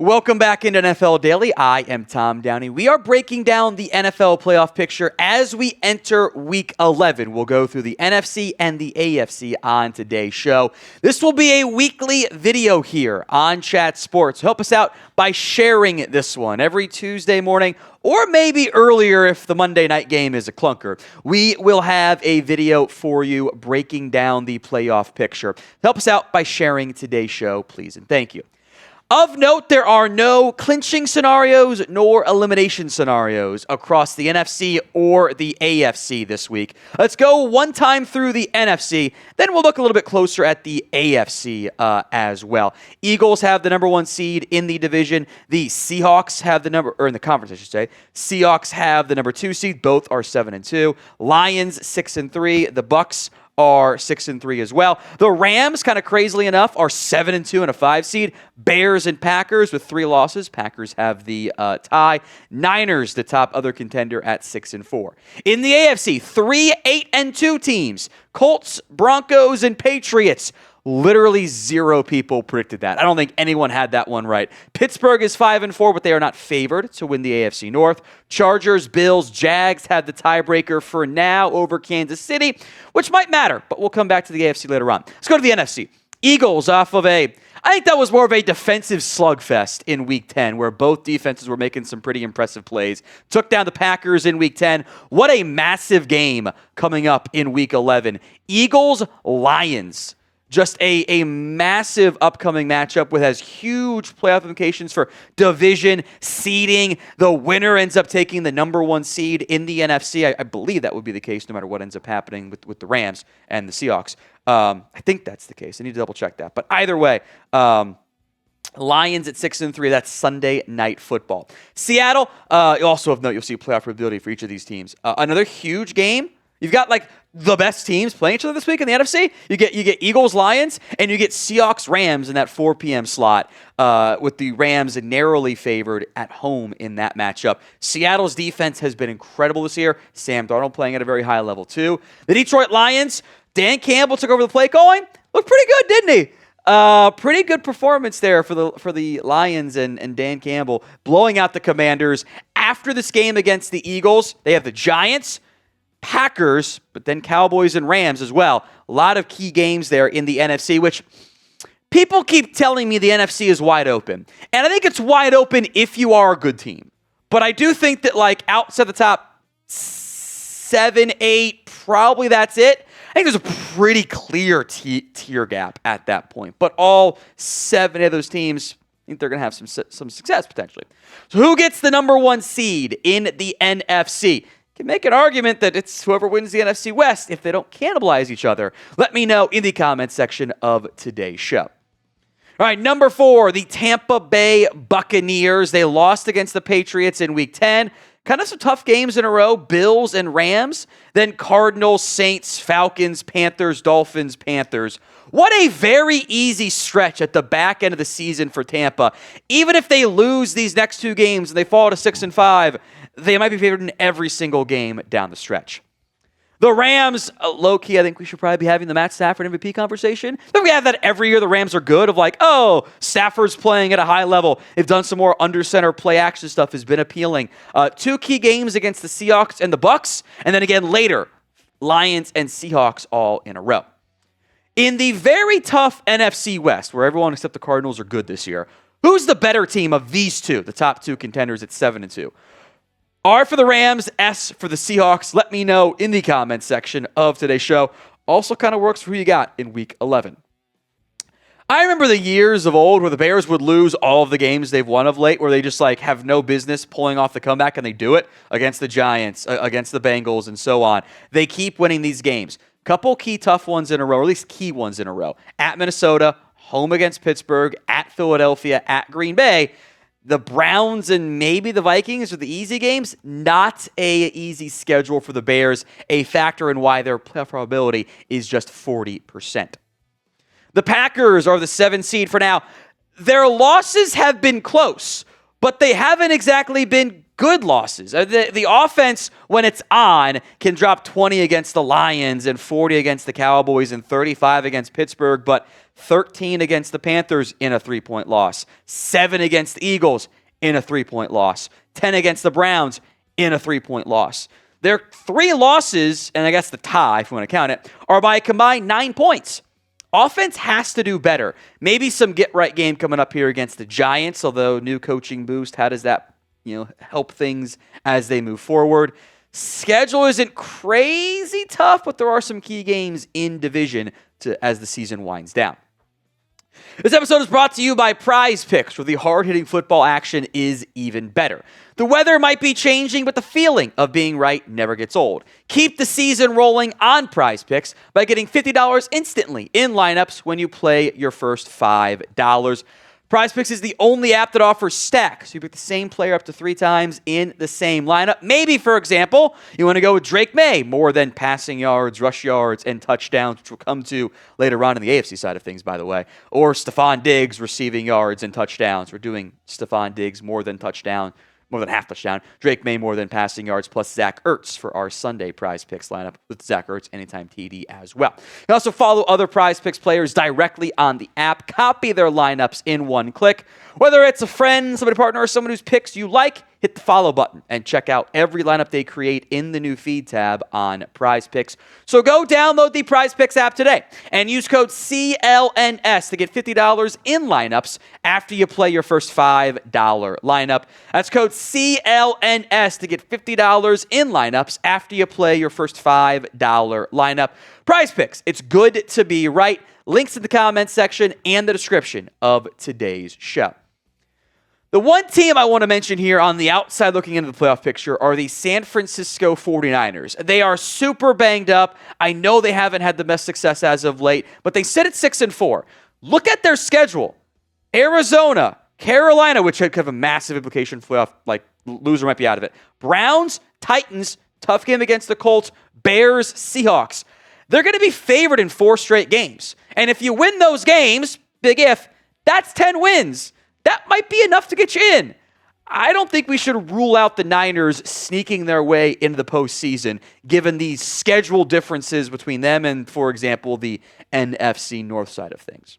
Welcome back into NFL Daily. I am Tom Downey. We are breaking down the NFL playoff picture as we enter Week 11. We'll go through the NFC and the AFC on today's show. This will be a weekly video here on Chat Sports. Help us out by sharing this one every Tuesday morning, or maybe earlier if the Monday night game is a clunker. We will have a video for you breaking down the playoff picture. Help us out by sharing today's show, please, and thank you. Of note, there are no clinching scenarios nor elimination scenarios across the NFC or the AFC this week. Let's go one time through the NFC, then we'll look a little bit closer at the AFC as well. Eagles have the number one seed in the division. The Seahawks have in the conference, I should say. Seahawks have the number 2 seed. Both are 7-2. Lions 6-3. The Bucs are 6-3 as well. The Rams, kind of crazily enough, are 7-2 and a 5 seed. Bears and Packers with 3 losses. Packers have the tie. Niners, the top other contender, at 6-4. In the AFC, 3 8-2 teams. Colts, Broncos, and Patriots. Literally 0 people predicted that. I don't think anyone had that one right. Pittsburgh is 5-4, but they are not favored to win the AFC North. Chargers, Bills, Jags had the tiebreaker for now over Kansas City, which might matter, but we'll come back to the AFC later on. Let's go to the NFC. Eagles off of I think that was more of a defensive slugfest in Week 10, where both defenses were making some pretty impressive plays. Took down the Packers in Week 10. What a massive game coming up in Week 11. Eagles-Lions. Just a massive upcoming matchup with has huge playoff implications for division seeding. The winner ends up taking the number 1 seed in the NFC. I believe that would be the case no matter what ends up happening with the Rams and the Seahawks. I think that's the case. I need to double check that. But either way, Lions at 6-3. That's Sunday Night Football. Seattle, also of note, you'll see playoff probability for each of these teams. Another huge game. You've got the best teams playing each other this week in the NFC. You get Eagles, Lions, and you get Seahawks, Rams in that 4 p.m. slot, with the Rams narrowly favored at home in that matchup. Seattle's defense has been incredible this year. Sam Darnold playing at a very high level too. The Detroit Lions, Dan Campbell took over the play calling. Looked pretty good, didn't he? Pretty good performance there for the Lions and Dan Campbell blowing out the Commanders. After this game against the Eagles, they have the Giants, Packers, but then Cowboys and Rams as well. A lot of key games there in the NFC, which people keep telling me the NFC is wide open. And I think it's wide open if you are a good team. But I do think that outside the top 7, 8, probably that's it. I think there's a pretty clear tier gap at that point. But all 7 of those teams, I think they're going to have some success potentially. So who gets the number 1 seed in the NFC? Can make an argument that it's whoever wins the NFC West if they don't cannibalize each other. Let me know in the comments section of today's show. All right, number 4, the Tampa Bay Buccaneers. They lost against the Patriots in Week 10. Kind of some tough games in a row, Bills and Rams. Then Cardinals, Saints, Falcons, Panthers, Dolphins, Panthers. What a very easy stretch at the back end of the season for Tampa. Even if they lose these next 2 games and they fall to 6-5, they might be favored in every single game down the stretch. The Rams, low-key, I think we should probably be having the Matt Stafford MVP conversation. Then we have that every year. The Rams are good of Stafford's playing at a high level. They've done some more under-center play-action stuff, has been appealing. 2 key games against the Seahawks and the Bucs, and then again later, Lions and Seahawks all in a row. In the very tough NFC West, where everyone except the Cardinals are good this year, who's the better team of these 2, the top 2 contenders at 7-2? R for the Rams, S for the Seahawks. Let me know in the comments section of today's show. Also kind of works for who you got in Week 11. I remember the years of old where the Bears would lose all of the games they've won of late, where they just have no business pulling off the comeback, and they do it against the Giants, against the Bengals, and so on. They keep winning these games. Couple key tough ones in a row, or at least key ones in a row. At Minnesota, home against Pittsburgh, at Philadelphia, at Green Bay. The Browns and maybe the Vikings are the easy games. Not a easy schedule for the Bears, a factor in why their playoff probability is just 40%. The Packers are the 7 seed for now. Their losses have been close, but they haven't exactly been good losses. The offense, when it's on, can drop 20 against the Lions and 40 against the Cowboys and 35 against Pittsburgh, but 13 against the Panthers in a 3-point loss, 7 against the Eagles in a 3-point loss, 10 against the Browns in a 3-point loss. Their 3 losses, and I guess the tie, if you want to count it, are by a combined 9 points. Offense has to do better. Maybe some get-right game coming up here against the Giants, although new coaching boost, how does that help things as they move forward? Schedule isn't crazy tough, but there are some key games in division as the season winds down. This episode is brought to you by PrizePicks, where the hard-hitting football action is even better. The weather might be changing, but the feeling of being right never gets old. Keep the season rolling on PrizePicks by getting $50 instantly in lineups when you play your first $5. PrizePicks is the only app that offers stacks. So you pick the same player up to 3 times in the same lineup. Maybe, for example, you want to go with Drake May, more than passing yards, rush yards, and touchdowns, which we'll come to later on in the AFC side of things, by the way. Or Stephon Diggs receiving yards and touchdowns. We're doing Stephon Diggs more than half touchdown. Drake May more than passing yards, plus Zach Ertz for our Sunday PrizePicks lineup with Zach Ertz anytime TD as well. You can also follow other PrizePicks players directly on the app. Copy their lineups in one click. Whether it's a friend, somebody partner, or someone whose picks you like, hit the follow button and check out every lineup they create in the new feed tab on PrizePicks. So go download the PrizePicks app today and use code CLNS to get $50 in lineups after you play your first $5 lineup. That's code CLNS to get $50 in lineups after you play your first $5 lineup. PrizePicks, it's good to be right. Links in the comments section and the description of today's show. The one team I want to mention here on the outside looking into the playoff picture are the San Francisco 49ers. They are super banged up. I know they haven't had the best success as of late, but they sit at 6-4. Look at their schedule. Arizona, Carolina, which had kind of a massive implication for playoff, like loser might be out of it. Browns, Titans, tough game against the Colts, Bears, Seahawks. They're going to be favored in 4 straight games. And if you win those games, big if, that's 10 wins. That might be enough to get you in. I don't think we should rule out the Niners sneaking their way into the postseason, given the schedule differences between them and, for example, the NFC North side of things.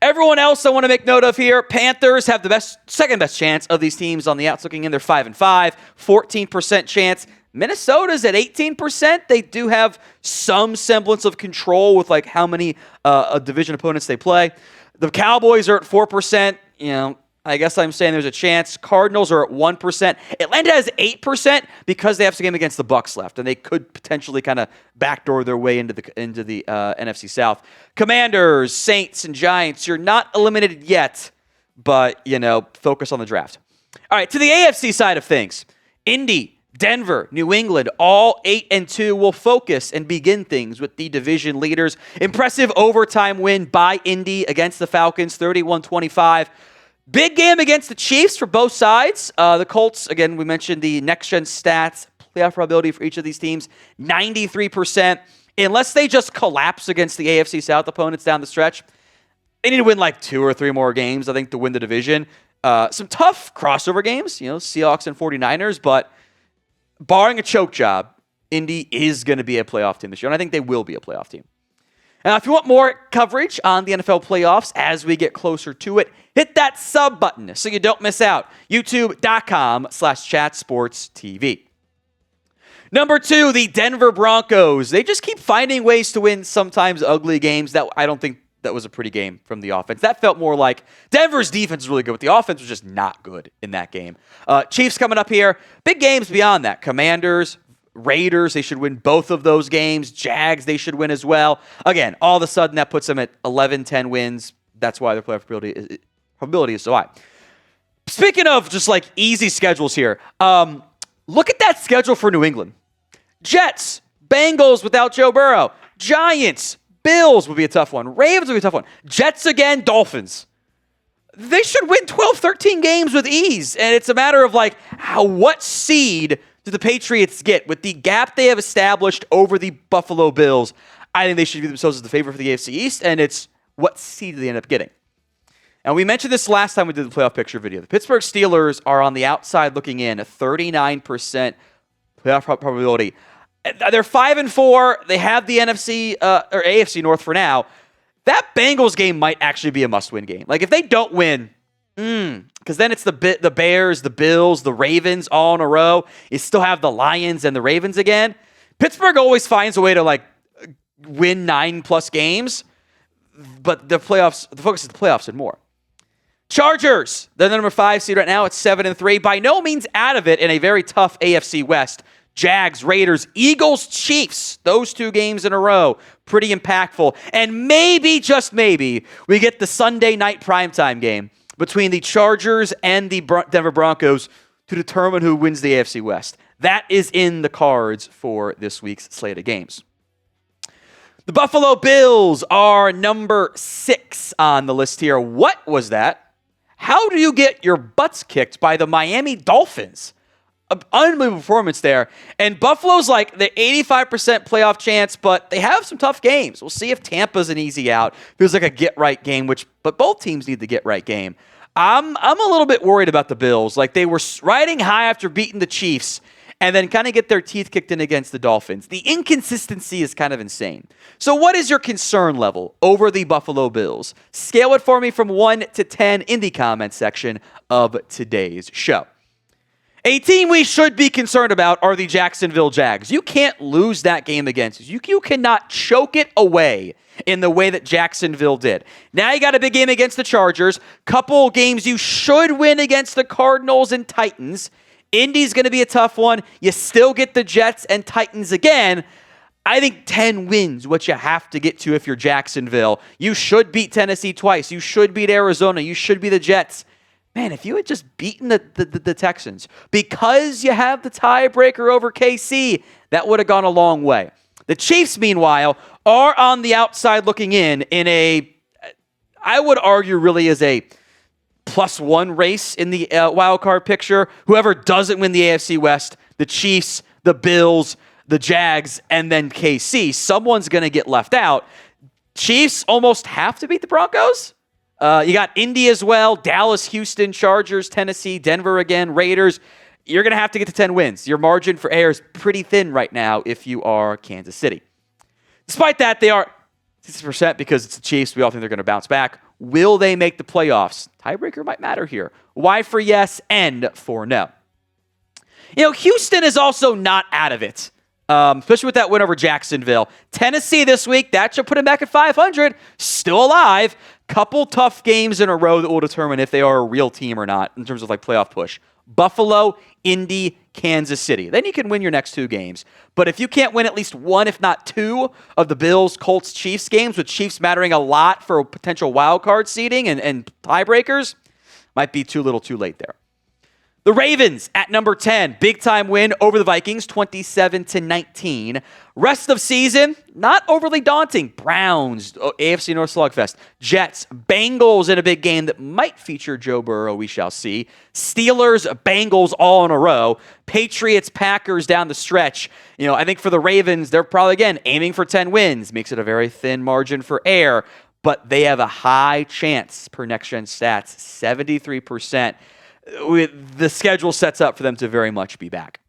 Everyone else I want to make note of here, Panthers have the second best chance of these teams on the outs looking in. They're 5-5, 14% chance. Minnesota's at 18%. They do have some semblance of control with like how many division opponents they play. The Cowboys are at 4%. I guess I'm saying there's a chance. Cardinals are at 1%. Atlanta has 8% because they have some game against the Bucs left, and they could potentially kind of backdoor their way into the NFC South. Commanders, Saints, and Giants, you're not eliminated yet, but, focus on the draft. All right, to the AFC side of things. Indy, Denver, New England, all 8-2 will focus and begin things with the division leaders. Impressive overtime win by Indy against the Falcons, 31-25. Big game against the Chiefs for both sides. The Colts, again, we mentioned the next-gen stats, playoff probability for each of these teams, 93%. Unless they just collapse against the AFC South opponents down the stretch, they need to win like 2 or 3 more games, I think, to win the division. Some tough crossover games, Seahawks and 49ers, but barring a choke job, Indy is going to be a playoff team this year, and I think they will be a playoff team. Now, if you want more coverage on the NFL playoffs as we get closer to it, hit that sub button so you don't miss out. YouTube.com/chatsportstv. Number 2, the Denver Broncos. They just keep finding ways to win sometimes ugly games. That I don't think that was a pretty game from the offense. That felt more like Denver's defense is really good, but the offense was just not good in that game. Chiefs coming up here. Big games beyond that. Commanders, Raiders, they should win both of those games. Jags, they should win as well. Again, all of a sudden that puts them at 11-10 wins. That's why their playoff probability is so high. Speaking of just like easy schedules here, look at that schedule for New England. Jets, Bengals without Joe Burrow, Giants, Bills would be a tough one. Ravens would be a tough one. Jets again, Dolphins. They should win 12, 13 games with ease. And it's a matter of like, what seed do the Patriots get? With the gap they have established over the Buffalo Bills, I think they should view themselves as the favorite for the AFC East, and it's what seed do they end up getting? And we mentioned this last time we did the playoff picture video. The Pittsburgh Steelers are on the outside looking in, a 39% playoff probability. They're 5-4. They have the NFC or AFC North for now. That Bengals game might actually be a must-win game. Like, if they don't win, because then it's the Bears, the Bills, the Ravens all in a row. You still have the Lions and the Ravens again. Pittsburgh always finds a way to, like, win 9+ games, but the focus is the playoffs and more. Chargers, they're the number 5 seed right now. It's 7-3. By no means out of it in a very tough AFC West. Jags, Raiders, Eagles, Chiefs. Those 2 games in a row. Pretty impactful. And maybe, just maybe, we get the Sunday night primetime game between the Chargers and the Denver Broncos to determine who wins the AFC West. That is in the cards for this week's slate of games. The Buffalo Bills are number 6 on the list here. What was that? How do you get your butts kicked by the Miami Dolphins? Unbelievable performance there. And Buffalo's like the 85% playoff chance, but they have some tough games. We'll see if Tampa's an easy out. Feels like a get-right game, but both teams need the get-right game. I'm a little bit worried about the Bills. Like, they were riding high after beating the Chiefs and then kind of get their teeth kicked in against the Dolphins. The inconsistency is kind of insane. So what is your concern level over the Buffalo Bills? Scale it for me from 1 to 10 in the comments section of today's show. A team we should be concerned about are the Jacksonville Jags. You can't lose that game against us. You cannot choke it away in the way that Jacksonville did. Now you got a big game against the Chargers. Couple games you should win against the Cardinals and Titans. Indy's going to be a tough one. You still get the Jets and Titans again. I think 10 wins what you have to get to if you're Jacksonville. You should beat Tennessee twice. You should beat Arizona. You should beat the Jets. Man, if you had just beaten the Texans, because you have the tiebreaker over KC, that would have gone a long way. The Chiefs, meanwhile, are on the outside looking in a, I would argue, really is a +1 race in the wild card picture. Whoever doesn't win the AFC West, the Chiefs, the Bills, the Jags, and then KC, someone's going to get left out. Chiefs almost have to beat the Broncos. You got Indy as well, Dallas, Houston, Chargers, Tennessee, Denver again, Raiders. You're going to have to get to 10 wins. Your margin for error is pretty thin right now if you are Kansas City. Despite that, they are 60% because it's the Chiefs. We all think they're going to bounce back. Will they make the playoffs? Tiebreaker might matter here. Y for yes, and for no. Houston is also not out of it, especially with that win over Jacksonville. Tennessee this week, that should put them back at 500. Still alive. Couple tough games in a row that will determine if they are a real team or not in terms of like playoff push. Buffalo, Indy, Kansas City. Then you can win your next 2 games. But if you can't win at least 1, if not 2, of the Bills, Colts, Chiefs games, with Chiefs mattering a lot for potential wild card seeding and tiebreakers, might be too little too late there. The Ravens at number 10, big time win over the Vikings, 27-19. Rest of season, not overly daunting. Browns, AFC North slugfest. Jets, Bengals in a big game that might feature Joe Burrow, we shall see. Steelers, Bengals all in a row. Patriots, Packers down the stretch. I think for the Ravens, they're probably, again, aiming for 10 wins. Makes it a very thin margin for error, but they have a high chance per next-gen stats, 73%. The schedule sets up for them to very much be back.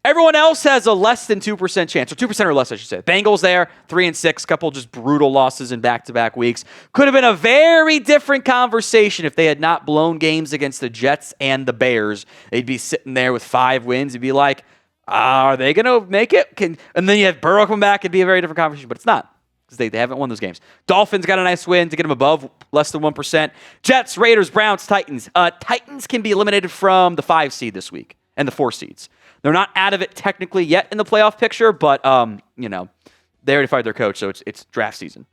Everyone else has a less than 2% chance, or 2% or less, I should say. Bengals there, 3-6, couple just brutal losses in back-to-back weeks. Could have been a very different conversation if they had not blown games against the Jets and the Bears. They'd be sitting there with 5 wins. It'd be like, are they going to make it? And then you have Burrow come back. It'd be a very different conversation, but it's not. They haven't won those games. Dolphins got a nice win to get them above less than 1%. Jets, Raiders, Browns, Titans. Titans can be eliminated from the 5 seed this week and the 4 seeds. They're not out of it technically yet in the playoff picture, but they already fired their coach, so it's draft season.